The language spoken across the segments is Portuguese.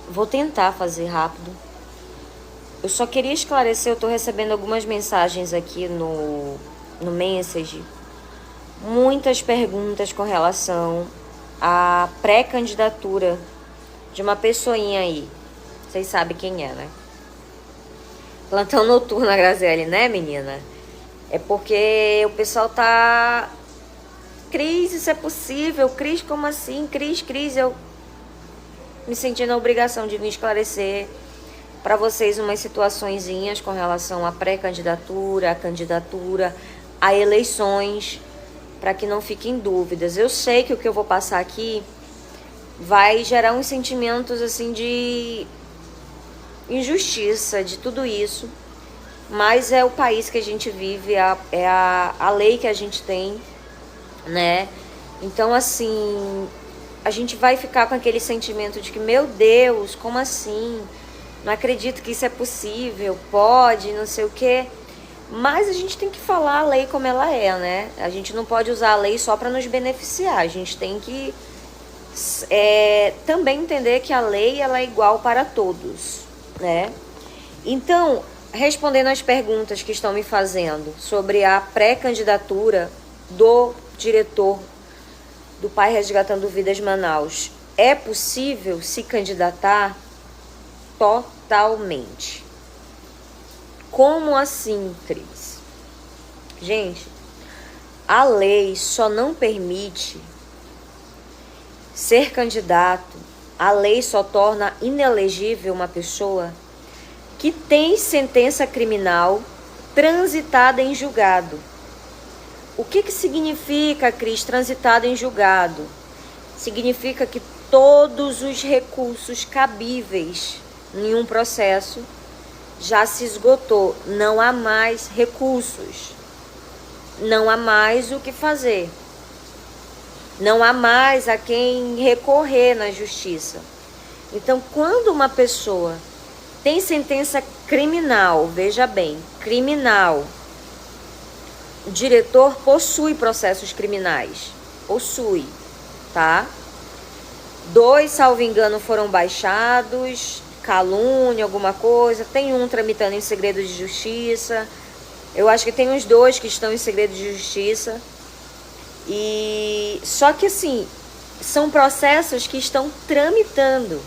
Vou tentar fazer rápido. Eu só queria esclarecer, eu tô recebendo algumas mensagens aqui no Message. Muitas perguntas com relação à pré-candidatura de uma pessoinha aí. Vocês sabem quem é, né? Plantão noturno, a Graziele, né, menina? É porque o pessoal tá... Cris, isso é possível? Cris, como assim? Cris, eu me senti na obrigação de vir esclarecer para vocês umas situaçõezinhas com relação à pré-candidatura, à candidatura, a eleições, para que não fiquem dúvidas. Eu sei que o que eu vou passar aqui vai gerar uns sentimentos assim de injustiça, de tudo isso, mas é o país que a gente vive, é a lei que a gente tem, né? Então, assim, a gente vai ficar com aquele sentimento de que, meu Deus, como assim? Não acredito que isso é possível, pode, não sei o quê. Mas a gente tem que falar a lei como ela é, né? A gente não pode usar a lei só para nos beneficiar. A gente tem que também entender que a lei ela é igual para todos, né? Então, respondendo às perguntas que estão me fazendo sobre a pré-candidatura do diretor do Pai Resgatando Vidas Manaus, é possível se candidatar? Totalmente. Como assim, Cris? Gente, a lei só não permite ser candidato, a lei só torna inelegível uma pessoa que tem sentença criminal transitada em julgado. O que significa, Cris, transitada em julgado? Significa que todos os recursos cabíveis em um processo já se esgotou, não há mais recursos, não há mais o que fazer, não há mais a quem recorrer na justiça. Então, quando uma pessoa tem sentença criminal, veja bem, criminal, o diretor possui processos criminais, possui, tá? 2, salvo engano, foram baixados, calúnia, alguma coisa. Tem um tramitando em segredo de justiça. Eu acho que tem uns 2 que estão em segredo de justiça. E só que assim, são processos que estão tramitando.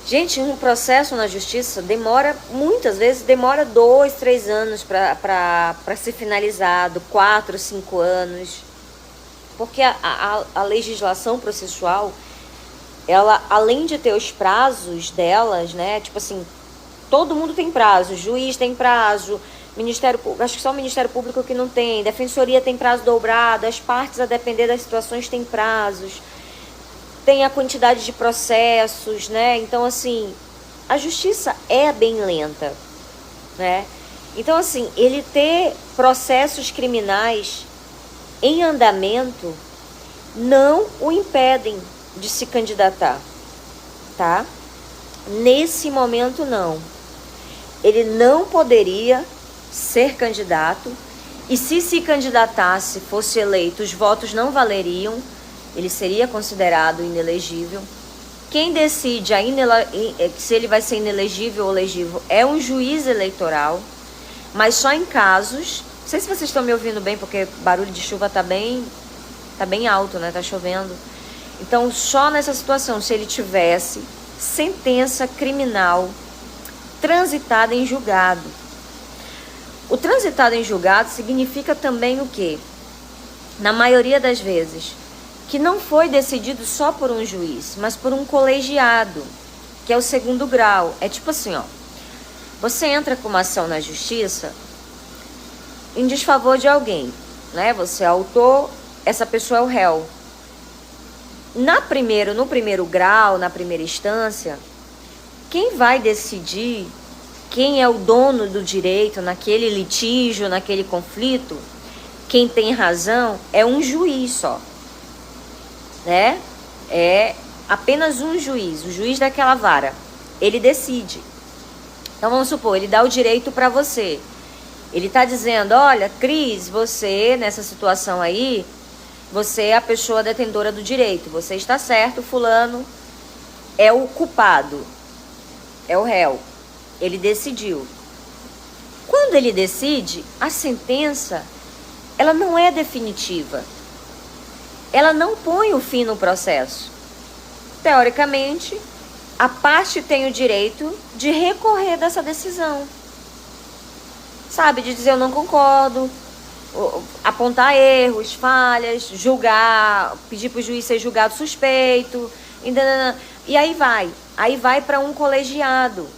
Gente, um processo na justiça demora, muitas vezes, demora 2, 3 anos para ser finalizado, 4, 5 anos. Porque a legislação processual, ela, além de ter os prazos delas, né? Tipo assim, todo mundo tem prazo, juiz tem prazo, Ministério Público, acho que só o Ministério Público que não tem, Defensoria tem prazo dobrado, as partes, a depender das situações, têm prazos, tem a quantidade de processos, né? Então, assim, a justiça é bem lenta, né? Então, assim, ele ter processos criminais em andamento não o impedem de se candidatar, tá? Nesse momento, não. Ele não poderia ser candidato, e se candidatasse, fosse eleito, os votos não valeriam, ele seria considerado inelegível. Quem decide se ele vai ser inelegível ou elegível é um juiz eleitoral, mas só em casos... Não sei se vocês estão me ouvindo bem, porque barulho de chuva tá bem alto, né? Tá chovendo. Então, só nessa situação, se ele tivesse sentença criminal transitada em julgado. O transitado em julgado significa também o quê? Na maioria das vezes, que não foi decidido só por um juiz, mas por um colegiado, que é o 2º grau. É tipo assim, ó. Você entra com uma ação na justiça em desfavor de alguém, né? Você é autor, essa pessoa é o réu. No primeiro grau, na primeira instância, quem vai decidir quem é o dono do direito naquele litígio, naquele conflito, quem tem razão, é um juiz só, né? É apenas um juiz, o juiz daquela vara. Ele decide. Então, vamos supor, ele dá o direito para você. Ele está dizendo, olha, Cris, você, nessa situação aí, você é a pessoa detentora do direito, você está certo, fulano é o culpado, é o réu, ele decidiu. Quando ele decide, a sentença, ela não é definitiva. Ela não põe o fim no processo. Teoricamente, a parte tem o direito de recorrer dessa decisão. Sabe, de dizer eu não concordo, apontar erros, falhas, julgar, pedir para o juiz ser julgado suspeito, e aí vai para um colegiado.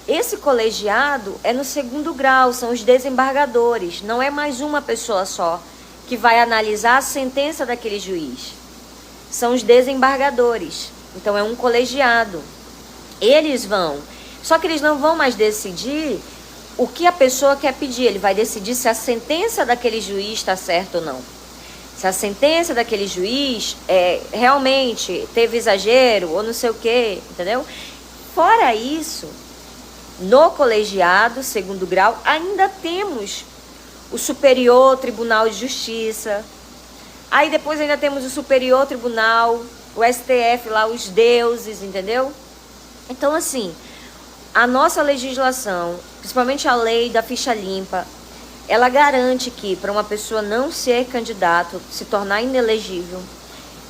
Esse colegiado é no segundo grau, são os desembargadores, não é mais uma pessoa só que vai analisar a sentença daquele juiz. São os desembargadores, então é um colegiado. Eles vão, só que eles não vão mais decidir o que a pessoa quer pedir, ele vai decidir se a sentença daquele juiz está certa ou não. Se a sentença daquele juiz realmente teve exagero ou não sei o quê, entendeu? Fora isso, no colegiado, segundo grau, ainda temos o Superior Tribunal de Justiça. Aí depois ainda temos o Superior Tribunal, o STF lá, os deuses, entendeu? Então, assim, a nossa legislação, principalmente a lei da ficha limpa, ela garante que para uma pessoa não ser candidato, se tornar inelegível,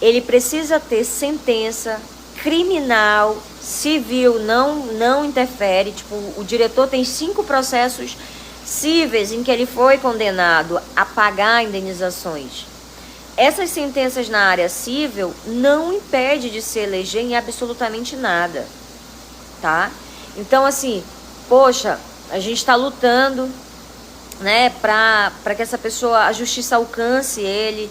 ele precisa ter sentença criminal, civil, não interfere. Tipo, o diretor tem 5 processos cíveis em que ele foi condenado a pagar indenizações. Essas sentenças na área civil não impede de se eleger em absolutamente nada, tá? Então, assim, poxa, a gente está lutando, né, para que essa pessoa, a justiça alcance ele,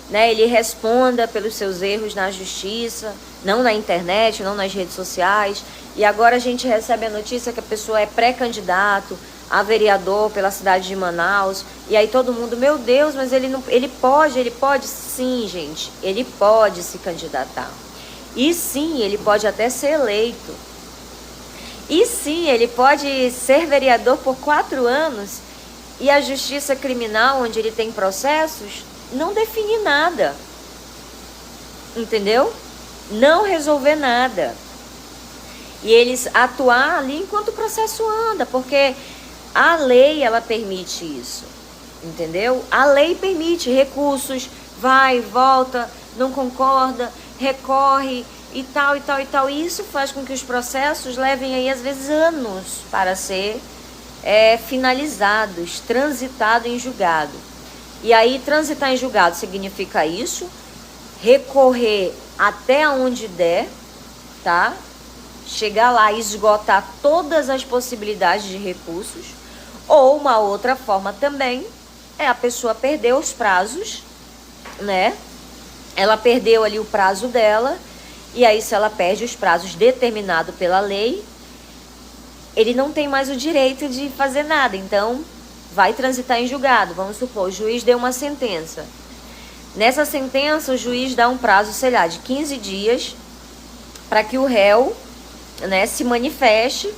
né, ele responda pelos seus erros na justiça, não na internet, não nas redes sociais. E agora a gente recebe a notícia que a pessoa é pré-candidato a vereador pela cidade de Manaus, e aí todo mundo, meu Deus, mas ele pode, sim, gente, ele pode se candidatar. E sim, ele pode até ser eleito. E sim, ele pode ser vereador por 4 anos, e a justiça criminal, onde ele tem processos, não define nada. Entendeu? Não resolver nada. E eles atuar ali enquanto o processo anda, porque a lei, ela permite isso, entendeu? A lei permite recursos, vai, volta, não concorda, recorre e tal, e tal, e tal. E isso faz com que os processos levem aí, às vezes, anos para ser finalizados, transitado em julgado. E aí, transitar em julgado significa isso, recorrer até onde der, tá? Chegar lá e esgotar todas as possibilidades de recursos. Ou uma outra forma também é a pessoa perder os prazos, né? Ela perdeu ali o prazo dela, e aí se ela perde os prazos determinados pela lei, ele não tem mais o direito de fazer nada. Então, vai transitar em julgado. Vamos supor, o juiz deu uma sentença. Nessa sentença, o juiz dá um prazo, sei lá, de 15 dias para que o réu, né, se manifeste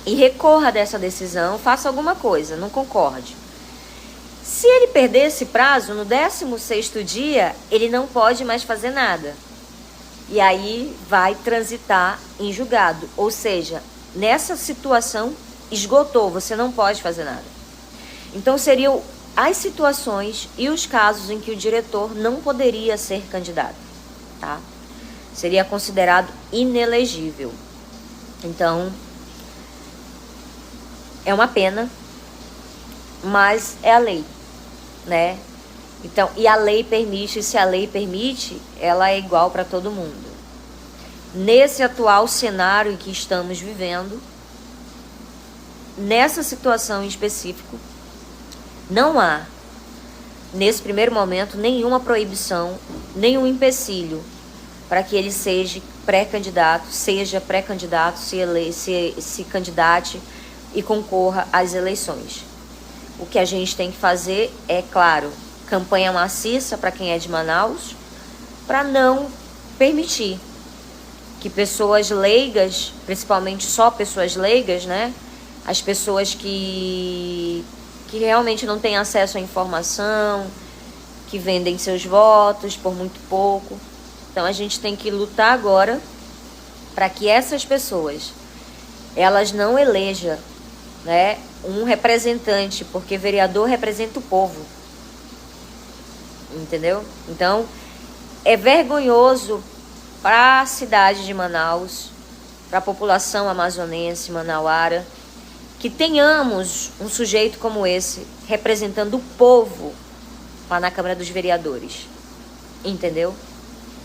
e recorra dessa decisão, faça alguma coisa, não concorde. Se ele perder esse prazo, no 16º dia, ele não pode mais fazer nada. E aí vai transitar em julgado. Ou seja, nessa situação, esgotou, você não pode fazer nada. Então, seriam as situações e os casos em que o diretor não poderia ser candidato, tá? Seria considerado inelegível. Então, é uma pena, mas é a lei, né? Então, e a lei permite, se a lei permite, ela é igual para todo mundo. Nesse atual cenário em que estamos vivendo, nessa situação em específico, não há, nesse primeiro momento, nenhuma proibição, nenhum empecilho para que ele seja pré-candidato, se candidate e concorra às eleições. O que a gente tem que fazer é, claro, campanha maciça para quem é de Manaus, para não permitir que pessoas leigas, principalmente só pessoas leigas, né? As pessoas que realmente não têm acesso à informação, que vendem seus votos por muito pouco. Então a gente tem que lutar agora para que essas pessoas, elas não elejam, né, um representante, porque vereador representa o povo. Entendeu? Então, é vergonhoso para a cidade de Manaus, para a população amazonense, manauara, que tenhamos um sujeito como esse representando o povo lá na Câmara dos Vereadores. Entendeu?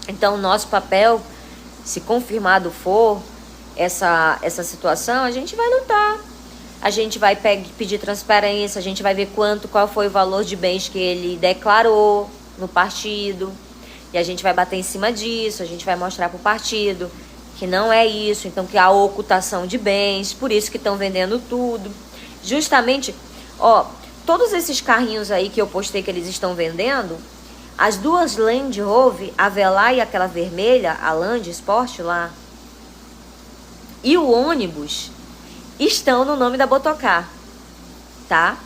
Então, o nosso papel, se confirmado for essa situação, a gente vai lutar. A gente vai pedir transparência, a gente vai ver qual foi o valor de bens que ele declarou no partido. E a gente vai bater em cima disso, a gente vai mostrar para o partido que não é isso, então que há ocultação de bens, por isso que estão vendendo tudo. Justamente, ó, todos esses carrinhos aí que eu postei que eles estão vendendo, as duas Land Rover, a Velar e aquela vermelha, a Land Sport lá, e o ônibus estão no nome da Botocar, tá?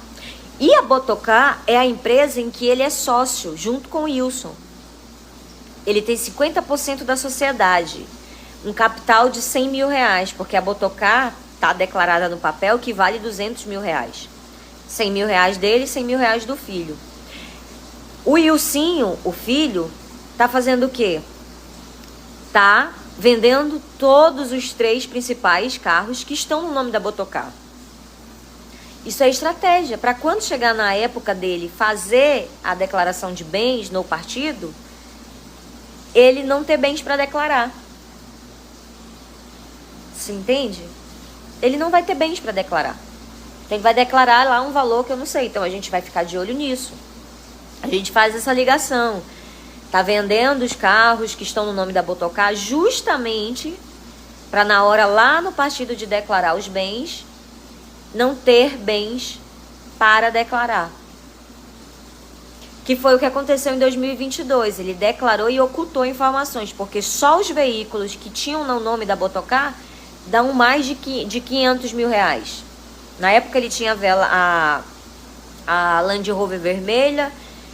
E a Botocar é a empresa em que ele é sócio, junto com o Wilson. Ele tem 50% da sociedade, um capital de 100 mil reais, porque a Botocar está declarada no papel que vale 200 mil reais. 100 mil reais dele e 100 mil reais do filho. O Wilsinho, o filho, tá fazendo o quê? Tá vendendo todos os 3 principais carros que estão no nome da Botocar. Isso é estratégia. Para quando chegar na época dele fazer a declaração de bens no partido, ele não ter bens para declarar. Você entende? Ele não vai ter bens para declarar. Vai declarar lá um valor que eu não sei. Então a gente vai ficar de olho nisso. A gente faz essa ligação. Tá vendendo os carros que estão no nome da Botocar justamente para na hora lá no partido de declarar os bens, não ter bens para declarar. Que foi o que aconteceu em 2022. Ele declarou e ocultou informações, porque só os veículos que tinham no nome da Botocar dão mais de 500 mil reais. Na época ele tinha a Land Rover vermelha,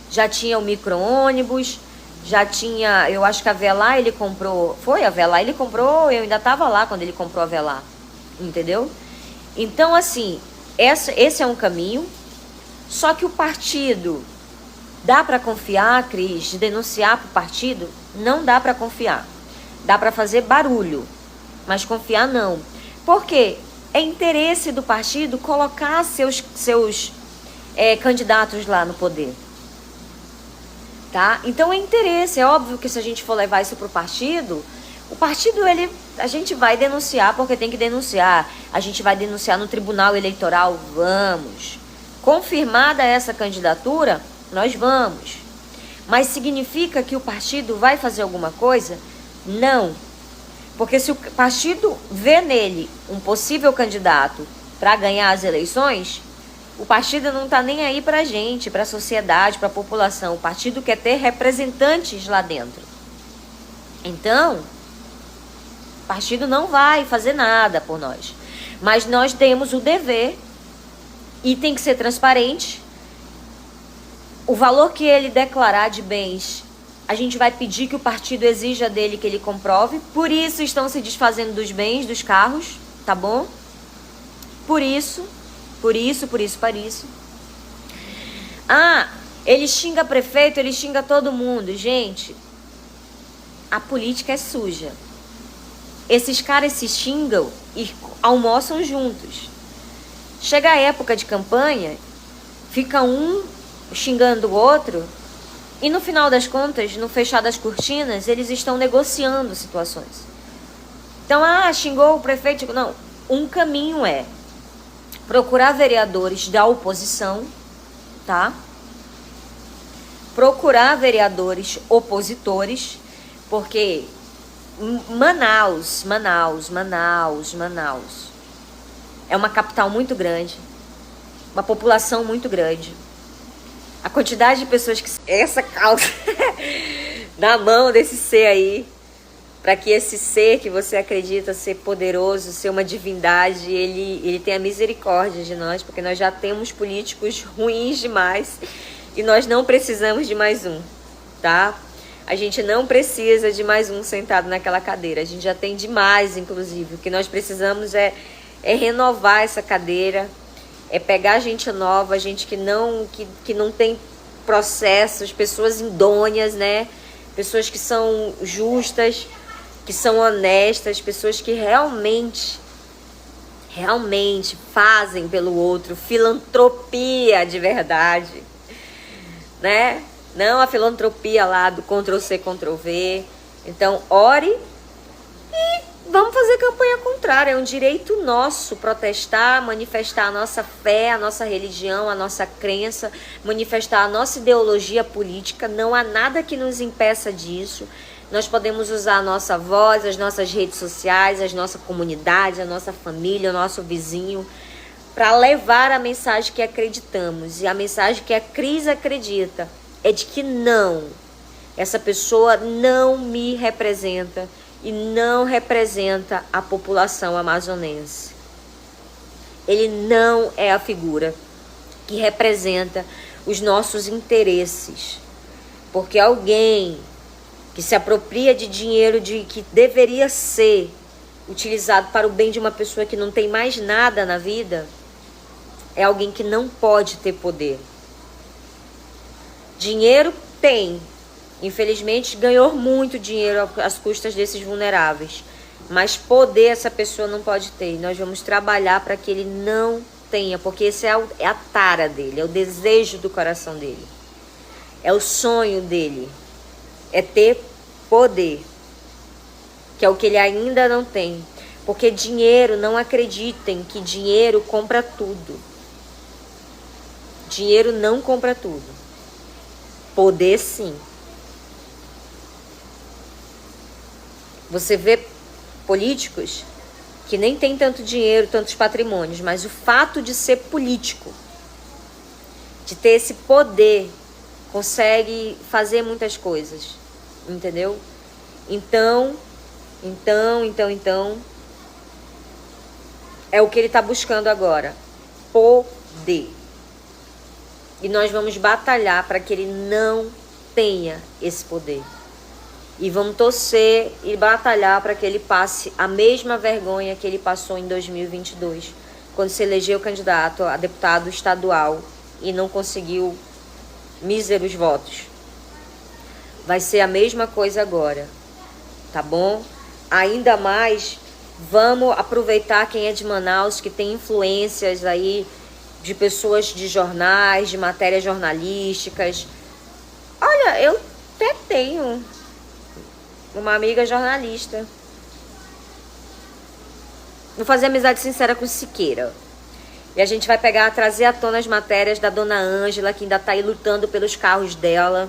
já tinha o micro-ônibus, já tinha, eu acho que a Velar ele comprou, foi a Velar ele comprou, eu ainda estava lá quando ele comprou a Velar, entendeu? Então assim, esse é um caminho, só que o partido, dá para confiar, Cris, de denunciar para o partido? Não dá para confiar, dá para fazer barulho, mas confiar não, porque é interesse do partido colocar seus candidatos lá no poder. Tá? Então é interesse, é óbvio que se a gente for levar isso para o partido, a gente vai denunciar porque tem que denunciar, a gente vai denunciar no Tribunal Eleitoral, vamos. Confirmada essa candidatura, nós vamos. Mas significa que o partido vai fazer alguma coisa? Não. Porque se o partido vê nele um possível candidato para ganhar as eleições, o partido não está nem aí para a gente, para a sociedade, para a população. O partido quer ter representantes lá dentro. Então, o partido não vai fazer nada por nós. Mas nós temos o dever, e tem que ser transparente, o valor que ele declarar de bens, a gente vai pedir que o partido exija dele que ele comprove. Por isso estão se desfazendo dos bens, dos carros, tá bom? Por isso. Ah, ele xinga prefeito, ele xinga todo mundo. Gente, a política é suja. Esses caras se xingam e almoçam juntos. Chega a época de campanha, fica um xingando o outro, e no final das contas, no fechar das cortinas, eles estão negociando situações. Então, xingou o prefeito. Não, um caminho é procurar vereadores da oposição, tá? Procurar vereadores opositores, porque Manaus é uma capital muito grande, uma população muito grande. A quantidade de pessoas que essa causa na mão desse ser aí, para que esse ser que você acredita ser poderoso, ser uma divindade, ele tenha misericórdia de nós, porque nós já temos políticos ruins demais, E nós não precisamos de mais um, tá? A gente não precisa de mais um sentado naquela cadeira. A gente já tem demais, inclusive. O que nós precisamos é renovar essa cadeira, é pegar gente nova, gente que não tem processos, pessoas idôneas, né? Pessoas que são justas, que são honestas, pessoas que realmente fazem pelo outro, filantropia de verdade, né? Não a filantropia lá do Ctrl+C, Ctrl+V. Então, ore e vamos fazer campanha contrária. É um direito nosso protestar, manifestar a nossa fé, a nossa religião, a nossa crença, manifestar a nossa ideologia política. Não há nada que nos impeça disso. Nós podemos usar a nossa voz, as nossas redes sociais, a nossa comunidade, a nossa família, o nosso vizinho, para levar a mensagem que acreditamos. E a mensagem que a Cris acredita é de que não, essa pessoa não me representa e não representa a população amazonense. Ele não é a figura que representa os nossos interesses. Porque alguém que se apropria de dinheiro que deveria ser utilizado para o bem de uma pessoa que não tem mais nada na vida, é alguém que não pode ter poder. Dinheiro tem. Infelizmente ganhou muito dinheiro às custas desses vulneráveis. Mas poder essa pessoa não pode ter. E nós vamos trabalhar para que ele não tenha. Porque esse é a tara dele. É o desejo do coração dele. É o sonho dele. É ter poder. Que é o que ele ainda não tem. Porque dinheiro, não acreditem que dinheiro compra tudo. Dinheiro não compra tudo. Poder, sim. Você vê políticos que nem tem tanto dinheiro, tantos patrimônios, mas o fato de ser político, de ter esse poder, consegue fazer muitas coisas, entendeu? Então, é o que ele está buscando agora, poder. E nós vamos batalhar para que ele não tenha esse poder. E vamos torcer e batalhar para que ele passe a mesma vergonha que ele passou em 2022, quando se elegeu candidato a deputado estadual e não conseguiu míseros votos. Vai ser a mesma coisa agora, tá bom? Ainda mais, vamos aproveitar quem é de Manaus, que tem influências aí de pessoas de jornais, de matérias jornalísticas. Olha, eu até tenho uma amiga jornalista. Vou fazer amizade sincera com Siqueira. E a gente vai trazer à tona as matérias da dona Ângela, que ainda tá aí lutando pelos carros dela.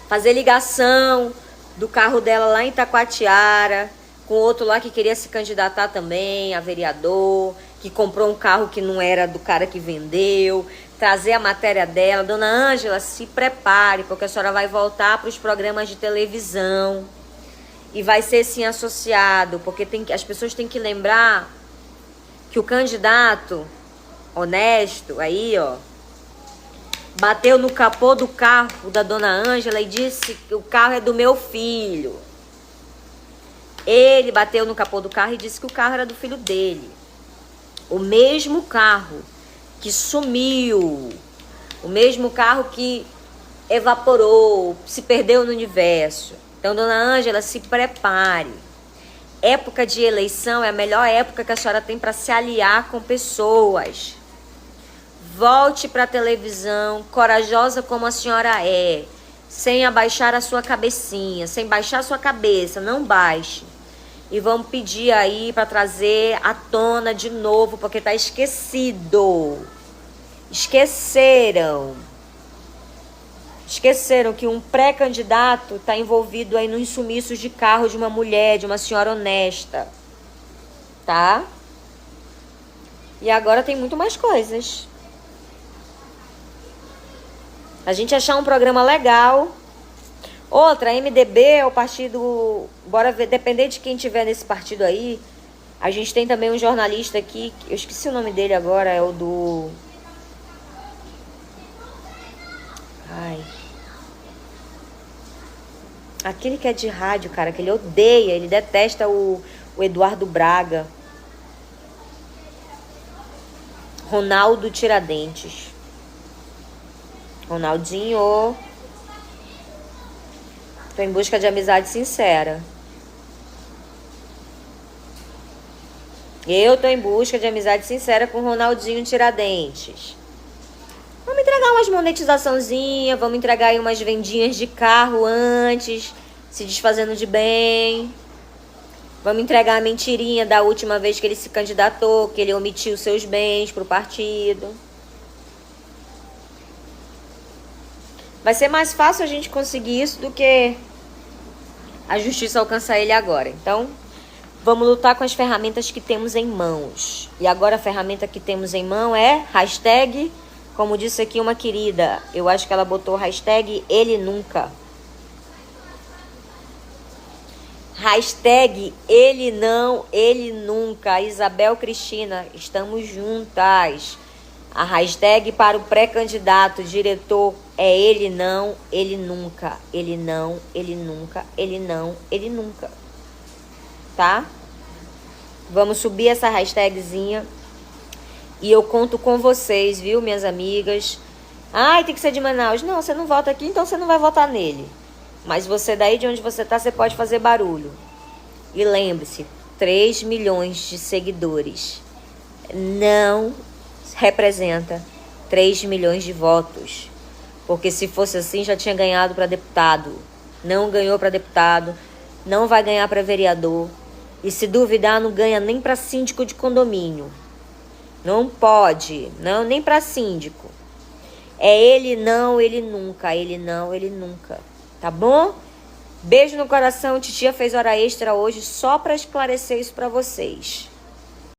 Fazer ligação do carro dela lá em Taquatiara, com outro lá que queria se candidatar também a vereador, que comprou um carro que não era do cara que vendeu. Trazer a matéria dela. Dona Ângela, se prepare, porque a senhora vai voltar para os programas de televisão. E vai ser sim associado, porque as pessoas têm que lembrar que o candidato honesto aí, ó, bateu no capô do carro da dona Ângela e disse que o carro é do meu filho. Ele bateu no capô do carro e disse que o carro era do filho dele. O mesmo carro que sumiu, o mesmo carro que evaporou, se perdeu no universo. Então, dona Ângela, se prepare. Época de eleição é a melhor época que a senhora tem para se aliar com pessoas. Volte para a televisão, corajosa como a senhora é, sem abaixar a sua cabecinha, sem baixar a sua cabeça, não baixe. E vamos pedir aí para trazer à tona de novo, porque tá esquecido. Esqueceram que um pré-candidato está envolvido aí nos sumiços de carro de uma mulher, de uma senhora honesta. Tá? E agora tem muito mais coisas. A gente achar um programa legal. Outra, MDB é o partido... Bora ver, depender de quem tiver nesse partido aí. A gente tem também um jornalista aqui, eu esqueci o nome dele agora, é o do... Ai. Aquele que é de rádio, cara, que ele odeia, ele detesta o Eduardo Braga. Ronaldo Tiradentes. Ronaldinho. Tô em busca de amizade sincera. Eu tô em busca de amizade sincera com Ronaldinho Tiradentes. Vamos entregar umas monetizaçãozinhas, vamos entregar aí umas vendinhas de carro antes, se desfazendo de bem. Vamos entregar a mentirinha da última vez que ele se candidatou, que ele omitiu seus bens pro partido. Vai ser mais fácil a gente conseguir isso do que a justiça alcançar ele agora. Então, vamos lutar com as ferramentas que temos em mãos. E agora a ferramenta que temos em mão é hashtag, como disse aqui uma querida, eu acho que ela botou hashtag ele nunca. Hashtag ele não, ele nunca. Isabel Cristina, estamos juntas. A hashtag para o pré-candidato diretor é ele não, ele nunca. Ele não, ele nunca, ele não, ele nunca. Tá? Vamos subir essa hashtagzinha. E eu conto com vocês, viu, minhas amigas? Ai, tem que ser de Manaus. Não, você não vota aqui, então você não vai votar nele. Mas você daí de onde você tá, você pode fazer barulho. E lembre-se, 3 milhões de seguidores não representa 3 milhões de votos. Porque se fosse assim, já tinha ganhado para deputado. Não ganhou para deputado, não vai ganhar para vereador. E se duvidar, não ganha nem para síndico de condomínio. Não pode, não, nem para síndico. É ele não, ele nunca, ele não, ele nunca. Tá bom? Beijo no coração. Titia fez hora extra hoje só para esclarecer isso para vocês.